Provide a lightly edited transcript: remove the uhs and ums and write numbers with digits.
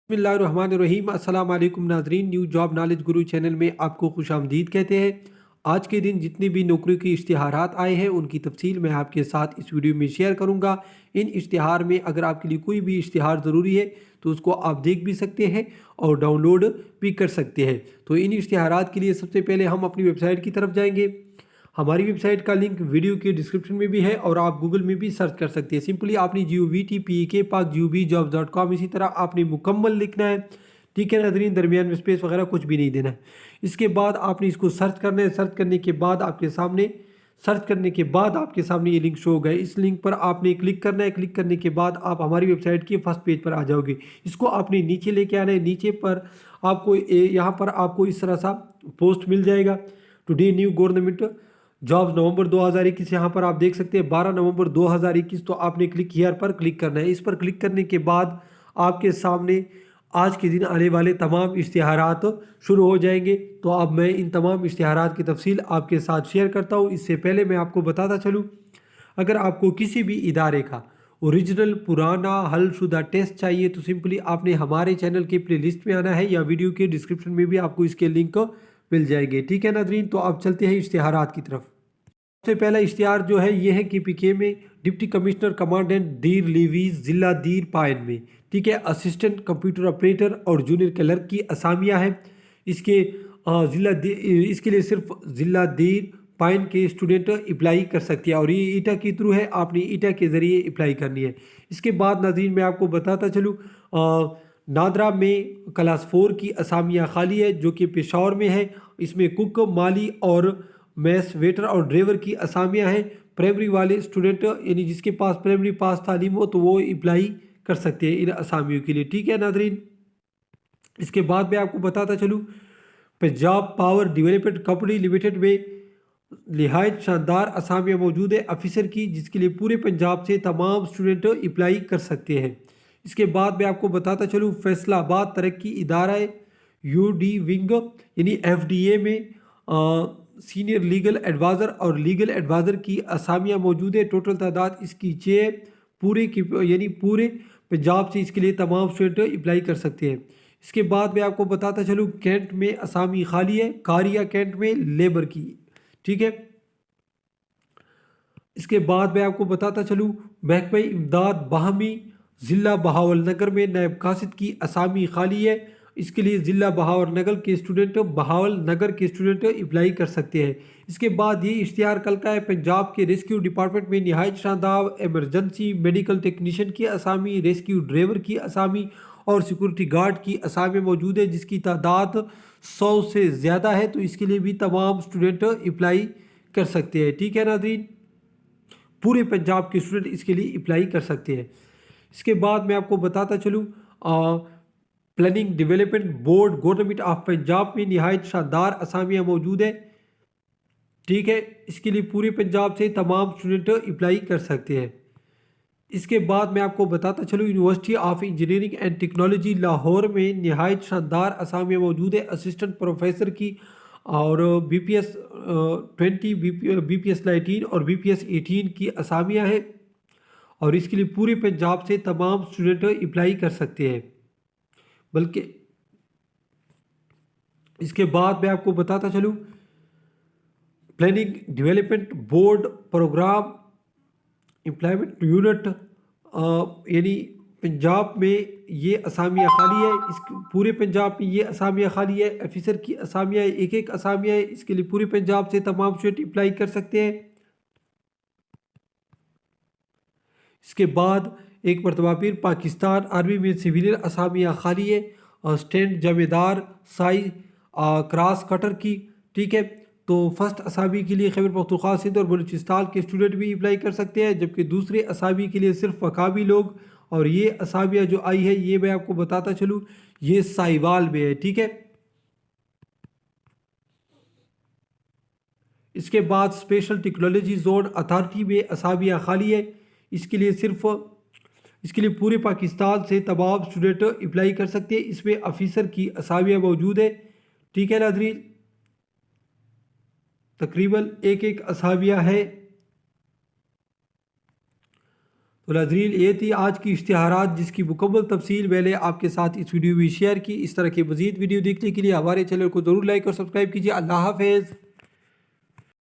बिस्मिल्लाहिर्रहमानिर्रहीम। अस्सलाम वालेकुम नाजरीन, न्यू जॉब नॉलेज गुरु चैनल में आपको खुश आमदीद कहते हैं। आज के दिन जितनी भी नौकरी की इश्तिहारात आए हैं उनकी तफसील मैं आपके साथ इस वीडियो में शेयर करूंगा। इन इश्तिहार में अगर आपके लिए कोई भी इश्तिहार ज़रूरी है तो उसको आप देख भी सकते हैं और डाउनलोड भी कर सकते हैं। तो इन इश्तिहारात के लिए सबसे पहले हम अपनी वेबसाइट की तरफ जाएंगे। हमारी वेबसाइट का लिंक वीडियो के डिस्क्रिप्शन में भी है और आप गूगल में भी सर्च कर सकते हैं। सिंपली आपने GOVTPEK इसी तरह आपने मुकम्मल लिखना है। ठीक है नाज़रीन, दरमियान में स्पेस वगैरह कुछ भी नहीं देना है। इसके बाद आपने इसको सर्च करना है। सर्च करने के बाद आपके सामने ये लिंक शो होगा। इस लिंक पर आपने क्लिक करना है। क्लिक करने के बाद आप हमारी वेबसाइट के फर्स्ट पेज पर आ जाओगे। इसको आपने नीचे लेके आना है। नीचे पर आपको यहाँ पर आपको इस तरह सा पोस्ट मिल जाएगा, टुडे न्यू गवर्नमेंट जॉब्स नवंबर 2021। यहाँ पर आप देख सकते हैं 12 नवंबर 2021। तो आपने क्लिक हियर पर क्लिक करना है। इस पर क्लिक करने के बाद आपके सामने आज के दिन आने वाले तमाम इश्तिहारात शुरू हो जाएंगे। तो अब मैं इन तमाम इश्तिहारात की तफसील आपके साथ शेयर करता हूँ। इससे पहले मैं आपको बताता चलूँ, अगर आपको किसी भी इदारे का ओरिजिनल पुराना हल शुदा टेस्ट चाहिए तो सिंपली आपने हमारे चैनल के प्ले लिस्ट में आना है या वीडियो के डिस्क्रिप्शन में भी आपको इसके लिंक मिल जाएंगे। ठीक है नाज़रीन, तो अब चलते हैं इश्तिहारात की तरफ। सबसे पहला इश्तिहार जो है ये है KPK में डिप्टी कमिश्नर कमांडेंट दीर लीवीज ज़िला दीर पायन में। ठीक है, असिस्टेंट कंप्यूटर ऑपरेटर और जूनियर क्लर्क की असामियाँ हैं। इसके इसके लिए सिर्फ ज़िला दीर पायन के स्टूडेंट अप्लाई कर सकती है और ये ईटा के थ्रू है। आपने ईटा के ज़रिए अप्लाई करनी है। इसके बाद नाज़रीन मैं आपको बताता चलूँ, नादरा में क्लास 4 की असामियाँ खाली है जो कि पेशावर में है। इसमें कुक, माली और मैस वेटर और ड्राइवर की असामियाँ हैं। प्राइमरी वाले स्टूडेंट यानी जिसके पास प्राइमरी पास तालीम हो तो वो अप्लाई कर सकते हैं इन असामियों के लिए। ठीक है नाजरीन, इसके बाद मैं आपको बताता चलूँ, Punjab power development company limited में निहायत शानदार असामियाँ मौजूद है ऑफिसर की, जिसके लिए पूरे पंजाब से तमाम स्टूडेंट अप्लाई कर सकते हैं। इसके बाद मैं आपको बताता चलूँ, फैसलाबाद तरक्की इदारा UD विंग यानी FDA में सीनियर लीगल एडवाइज़र और लीगल एडवाइज़र की असामियाँ मौजूद है। टोटल तादाद इसकी 6 यानी पूरे पंजाब से इसके लिए तमाम स्टूडेंट अप्लाई कर सकते हैं। इसके बाद मैं आपको बताता चलूँ, कैंट में असामी खाली है, कारिया कैंट में लेबर की। ठीक है, इसके बाद मैं आपको बताता चलूँ, महकमा इमदाद बाहमी ज़िला बहावलनगर में नायब कासिद की असामी खाली है। इसके लिए ज़िला बहावलनगर के स्टूडेंट अप्लाई कर सकते हैं। इसके बाद ये इश्तिहार कल का है, पंजाब के रेस्क्यू डिपार्टमेंट में नहायत शानदार एमरजेंसी मेडिकल टेक्नीशियन की असामी, रेस्क्यू ड्राइवर की असामी और सिक्योरिटी गार्ड की असामी मौजूद है, जिसकी तादाद 100 से ज़्यादा है। तो इसके लिए भी तमाम स्टूडेंट अप्लाई कर सकते हैं। ठीक है नाज़रीन, पूरे पंजाब के स्टूडेंट इसके लिए अप्लाई कर सकते हैं। इसके बाद मैं आपको बताता चलूँ, planning development board government of Punjab में नहायत शानदार असामियाँ मौजूद है। ठीक है, इसके लिए पूरे पंजाब से तमाम स्टूडेंट अप्लाई कर सकते हैं। इसके बाद मैं आपको बताता चलूँ, university of engineering and technology Lahore में नहायत शानदार असामियाँ मौजूद है असिस्टेंट प्रोफेसर की और BPS 20, BPS 19 और BPS 18 की असामियाँ हैं और इसके लिए पूरे पंजाब से तमाम स्टूडेंट अप्लाई कर सकते हैं। बल्कि इसके बाद मैं आपको बताता चलूँ, planning development board program employment unit यानी पंजाब में ये असामियाँ खाली है। इस पूरे पंजाब में ये असामियाँ खाली है। ऑफिसर की असामियाँ एक असामियाँ है। इसके लिए पूरे पंजाब से तमाम स्टूडेंट अप्लाई कर सकते हैं। इसके बाद एक मरतबा फिर पाकिस्तान आर्मी में सिविलियन असामियाँ खाली है और स्टैंड जमेदार साई क्रॉस कटर की। ठीक है, तो फर्स्ट असामी के लिए खैबर पख्तूनख्वा, सिंध और बलूचिस्तान के स्टूडेंट भी अप्लाई कर सकते हैं, जबकि दूसरे असामी के लिए सिर्फ वकाबी लोग। और ये असामियाँ जो आई है ये मैं आपको बताता चलूँ, ये साहिवाल में है। ठीक है, इसके बाद स्पेशल टेक्नोलॉजी जोन अथॉरिटी में असामियाँ खाली है। इसके लिए पूरे पाकिस्तान से तमाम स्टूडेंट अप्लाई कर सकते हैं। इसमें ऑफिसर की असामियाँ मौजूद है। ठीक है नाज़रीन, तकरीबन एक असामियाँ है। تو ناظرین یہ تھی آج کی اشتہارات جس کی مکمل تفصیل میں نے آپ کے ساتھ اس ویڈیو میں شیئر کی۔ اس طرح کے مزید ویڈیو دیکھنے کے لیے ہمارے چینل کو ضرور لائک اور سبسکرائب کیجیے۔ اللہ حافظ۔